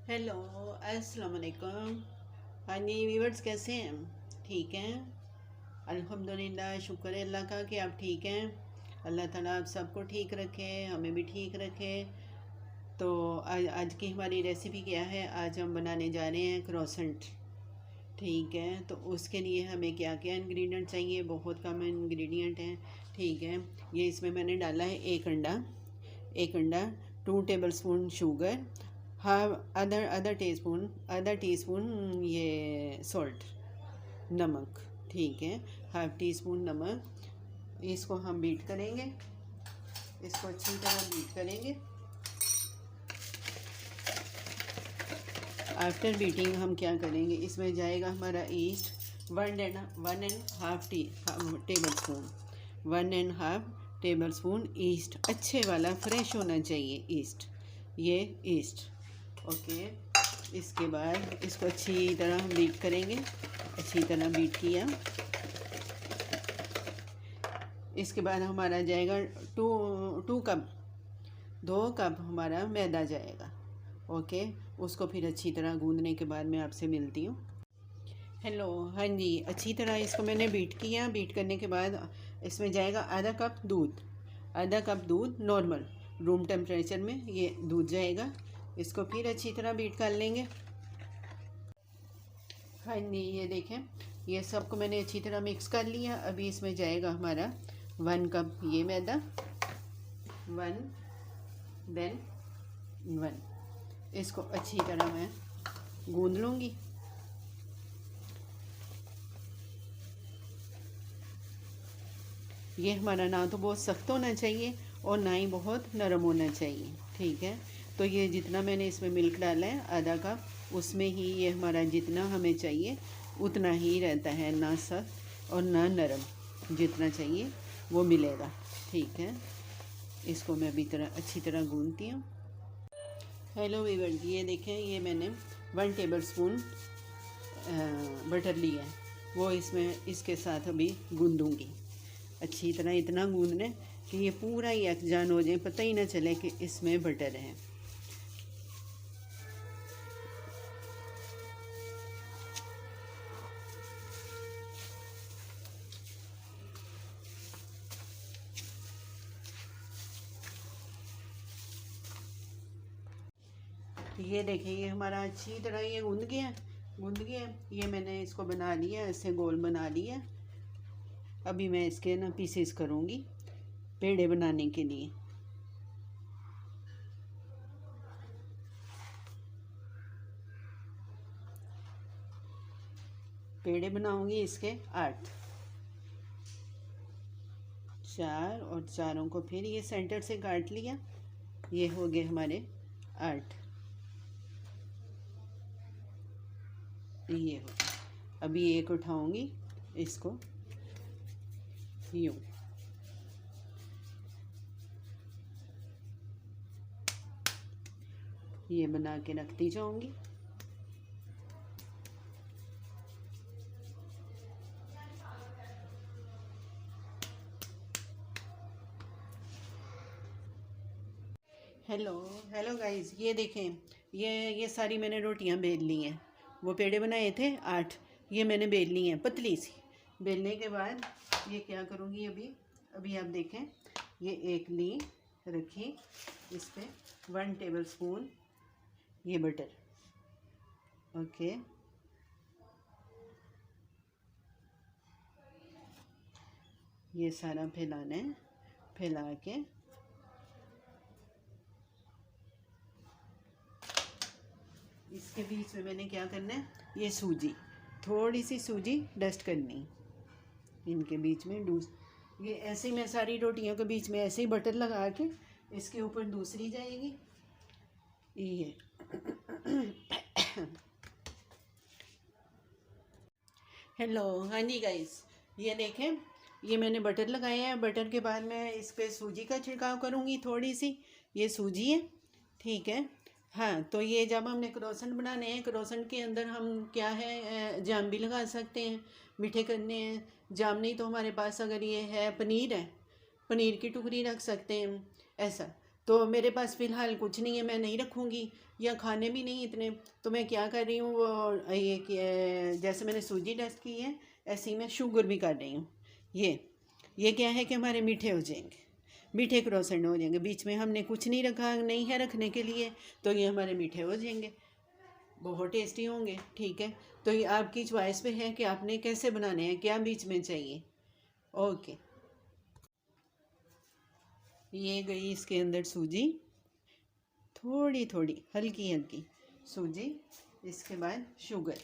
Hello, अस्सलाम वालेकुम। हाँ जी व्यूवर्स, कैसे हैं? ठीक हैं, अल्हम्दुलिल्लाह। शुक्र है अल्लाह का कि आप ठीक हैं। अल्लाह ताला आप सबको ठीक रखे, हमें भी ठीक रखे। तो आज की हमारी रेसिपी क्या है? आज हम बनाने जा रहे हैं क्रोसेंट। ठीक है, तो उसके लिए हमें क्या क्या इंग्रेडिएंट चाहिए? बहुत कम इंग्रेडिएंट हैं। ठीक है, ये इसमें मैंने डाला है एक अंडा, 2 tablespoon sugar, half other teaspoon ये सॉल्ट, नमक। ठीक है, हाफ टी स्पून नमक। इसको हम बीट करेंगे, इसको अच्छी तरह बीट करेंगे। आफ्टर बीटिंग हम क्या करेंगे, इसमें जाएगा हमारा east, one and half table spoon east. अच्छे वाला फ्रेश होना चाहिए ईस्ट, ये ईस्ट। ओके, इसके बाद इसको अच्छी तरह हम बीट करेंगे। अच्छी तरह बीट किया। इसके बाद हमारा जाएगा टू कप 2 कप हमारा मैदा जाएगा। ओके, उसको फिर अच्छी तरह गूंदने के बाद मैं आपसे मिलती हूँ। हेलो, हाँ जी, अच्छी तरह इसको मैंने बीट किया। बीट करने के बाद इसमें जाएगा आधा कप दूध नॉर्मल रूम टेम्परेचर में ये दूध जाएगा। इसको फिर अच्छी तरह बीट कर लेंगे। हाँ जी, ये देखें, ये सबको मैंने अच्छी तरह मिक्स कर लिया। अभी इसमें जाएगा हमारा 1 कप ये मैदा, 1 देन 1। इसको अच्छी तरह मैं गूंद लूँगी। ये हमारा ना तो बहुत सख्त होना चाहिए और ना ही बहुत नरम होना चाहिए। ठीक है, तो ये जितना मैंने इसमें मिल्क डाला है आधा कप, उसमें ही ये हमारा जितना हमें चाहिए उतना ही रहता है, ना सख्त और ना नरम। जितना चाहिए वो मिलेगा। ठीक है, इसको मैं अभी अच्छी तरह गूंदती हूँ। हेलो वीवर जी, ये देखें, ये मैंने 1 टेबलस्पून बटर लिया है, वो इसमें इसके साथ अभी गूंदूँगी। अच्छी तरह इतना गूंदना कि ये पूरा ही यकजान हो जाए, पता ही ना चले कि इसमें बटर है। ये देखिए, ये हमारा अच्छी तरह ये गूंद गया। ये मैंने इसको बना लिया, ऐसे गोल बना लिया। अभी मैं इसके ना पीसेस करूँगी पेड़े बनाने के लिए। पेड़े बनाऊंगी इसके 8, 4 और चारों को फिर ये सेंटर से काट लिया। ये हो गए हमारे 8। ये हो, अभी एक उठाऊंगी, इसको यूँ ये बना के रखती जाऊंगी। हेलो गाइस, ये देखें, ये सारी मैंने रोटियां बेल ली हैं। वो पेड़े बनाए थे 8, ये मैंने बेल ली हैं पतली सी। बेलने के बाद ये क्या करूँगी, अभी आप देखें, ये एक ली रखी, इस पर 1 टेबलस्पून ये बटर। ओके, ये सारा फैलाना है। फैला के इसके बीच में मैंने क्या करना है, ये सूजी, थोड़ी सी सूजी डस्ट करनी इनके बीच में। ये ऐसे ही मैं सारी रोटियों के बीच में ऐसे ही बटर लगा के इसके ऊपर दूसरी जाएगी ये। हेलो, हाँ जी गाइस, ये देखें, ये मैंने बटर लगाया है। बटर के बाद मैं इस पर सूजी का छिड़काव करूँगी थोड़ी सी। ये सूजी है, ठीक है। हाँ, तो ये जब हमने क्रोसेंट बनाने हैं, क्रोसेंट के अंदर हम क्या है, जाम भी लगा सकते हैं, मीठे करने हैं। जाम नहीं तो हमारे पास अगर ये है पनीर की टुकड़ी रख सकते हैं, ऐसा। तो मेरे पास फ़िलहाल कुछ नहीं है, मैं नहीं रखूँगी या खाने भी नहीं इतने। तो मैं क्या कर रही हूँ, वो ये कि जैसे मैंने सूजी डस्ट की है, ऐसे ही मैं शुगर भी कर रही हूँ। ये क्या है कि हमारे मीठे हो जाएंगे, मीठे क्रोसेंट हो जाएंगे। बीच में हमने कुछ नहीं रखा, नहीं है रखने के लिए, तो ये हमारे मीठे हो जाएंगे, बहुत टेस्टी होंगे। ठीक है, तो ये आपकी चॉइस पे है कि आपने कैसे बनाने हैं, क्या बीच में चाहिए। ओके, ये गई इसके अंदर सूजी, थोड़ी थोड़ी हल्की हल्की सूजी, इसके बाद शुगर।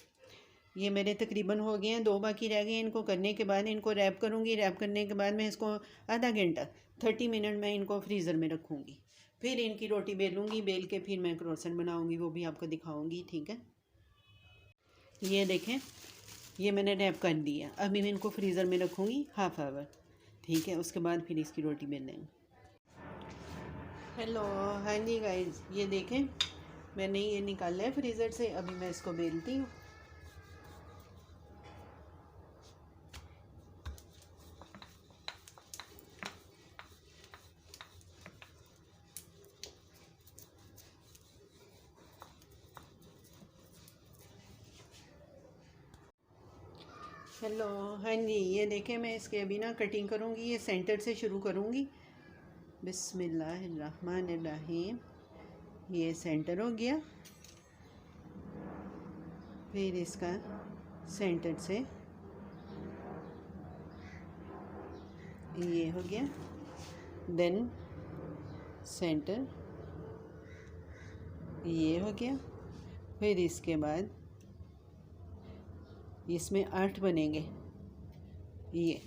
ये मेरे तकरीबन हो गए हैं, 2 बाकी रह गए हैं। इनको करने के बाद इनको रैप करूँगी। रैप करने के बाद मैं इसको आधा घंटा 30 मिनट में इनको फ्रीज़र में रखूँगी। फिर इनकी रोटी बेलूँगी, बेल के फिर मैं क्रोसेंट बनाऊँगी, वो भी आपको दिखाऊँगी। ठीक है, ये देखें, ये मैंने रैप कर दिया। अभी मैं इनको फ्रीज़र में रखूँगी हाफ आवर। ठीक है, उसके बाद फिर इसकी रोटी बेल लेंगे। हेलो, हाँ जी गाइज, ये देखें मैंने ये निकाला है फ्रीज़र से। अभी मैं इसको बेलती हूँ। हेलो, हाँ जी, ये देखें मैं इसके अभी ना कटिंग करूँगी। ये सेंटर से शुरू करूँगी। बिस्मिल्लाहिर्रहमानिर्रहीम। ये सेंटर हो गया, फिर इसका सेंटर से ये हो गया, देन सेंटर ये हो गया। फिर इसके बाद इसमें 8 बनेंगे। ये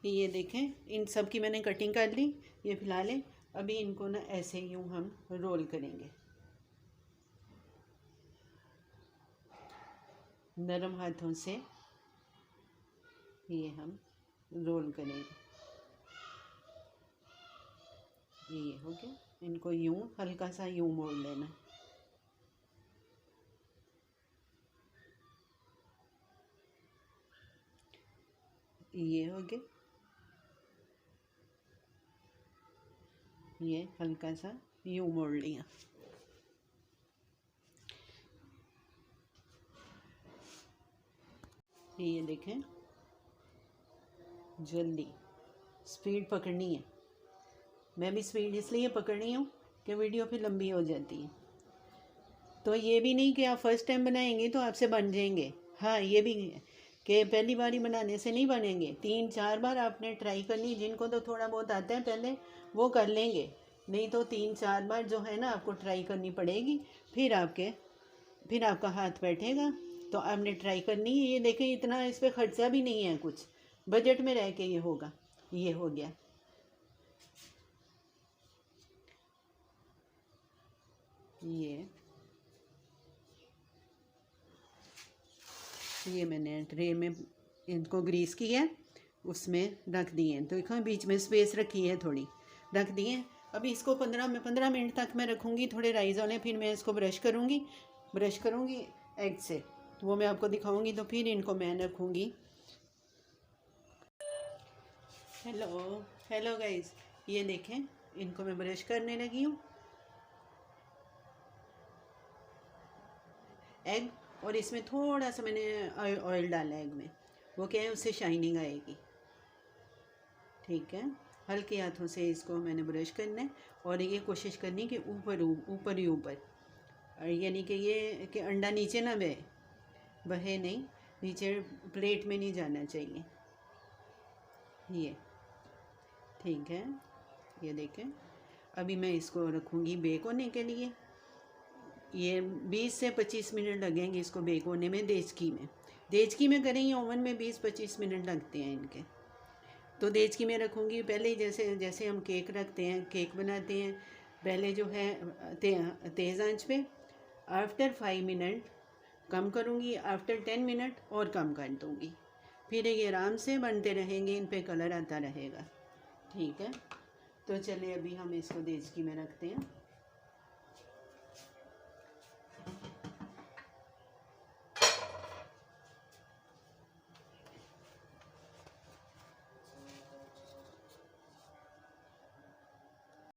ये ये देखें, इन सब की मैंने कटिंग कर ली। ये फ़िलहाल है। अभी इनको ना ऐसे यूँ हम रोल करेंगे, नरम हाथों से ये हम रोल करेंगे। ये हो गया। इनको यूँ हल्का सा यूँ मोड़ लेना। ये हो गया। ये हल्का सा यूँ मोड़ लिया। ये देखें, जल्दी स्पीड पकड़नी है। मैं भी स्पीड इसलिए पकड़नी हूँ कि वीडियो फिर लंबी हो जाती है। तो ये भी नहीं कि आप फर्स्ट टाइम बनाएंगे तो आपसे बन जाएंगे। हाँ, ये भी है कि पहली बारी बनाने से नहीं बनेंगे। 3-4 बार आपने ट्राई करनी। जिनको तो थोड़ा बहुत आता है पहले वो कर लेंगे, नहीं तो 3-4 बार जो है ना आपको ट्राई करनी पड़ेगी। फिर आपका हाथ बैठेगा। तो आपने ट्राई करनी है। ये देखें, इतना इस पर खर्चा भी नहीं है, कुछ बजट में रह के ये होगा। ये हो गया। ये मैंने ट्रे में इनको ग्रीस किया, उसमें रख दिए। तो देखो बीच में स्पेस रखी है, थोड़ी रख दिए। अभी इसको 15 मिनट तक मैं रखूँगी, थोड़े राइस होने। फिर मैं इसको ब्रश करूँगी एग से। तो वो मैं आपको दिखाऊँगी। तो फिर इनको मैं रखूँगी। हेलो हेलो गाइस, ये देखें, इनको मैं ब्रश करने लगी हूँ एग। और इसमें थोड़ा सा मैंने ऑयल डाला है एग में। वो क्या है, उससे शाइनिंग आएगी। ठीक है, हल्के हाथों से इसको मैंने ब्रश करना है। और ये कोशिश करनी कि ऊपर ही ऊपर, यानी कि ये कि अंडा नीचे ना बहे नहीं, नीचे प्लेट में नहीं जाना चाहिए। ये ठीक है। ये देखें, अभी मैं इसको रखूँगी बेक होने के लिए। ये 20 से 25 मिनट लगेंगे इसको बेक होने में। देचकी में करें, ओवन में 20-25 मिनट लगते हैं इनके। तो देचकी में रखूँगी पहले ही, जैसे जैसे हम केक रखते हैं, केक बनाते हैं, पहले जो है तेज़ आंच पे, आफ्टर 5 मिनट कम करूँगी, आफ्टर 10 मिनट और कम कर दूँगी। फिर ये आराम से बनते रहेंगे, इन पे कलर आता रहेगा। ठीक है, तो चलिए अभी हम इसको देचकी में रखते हैं।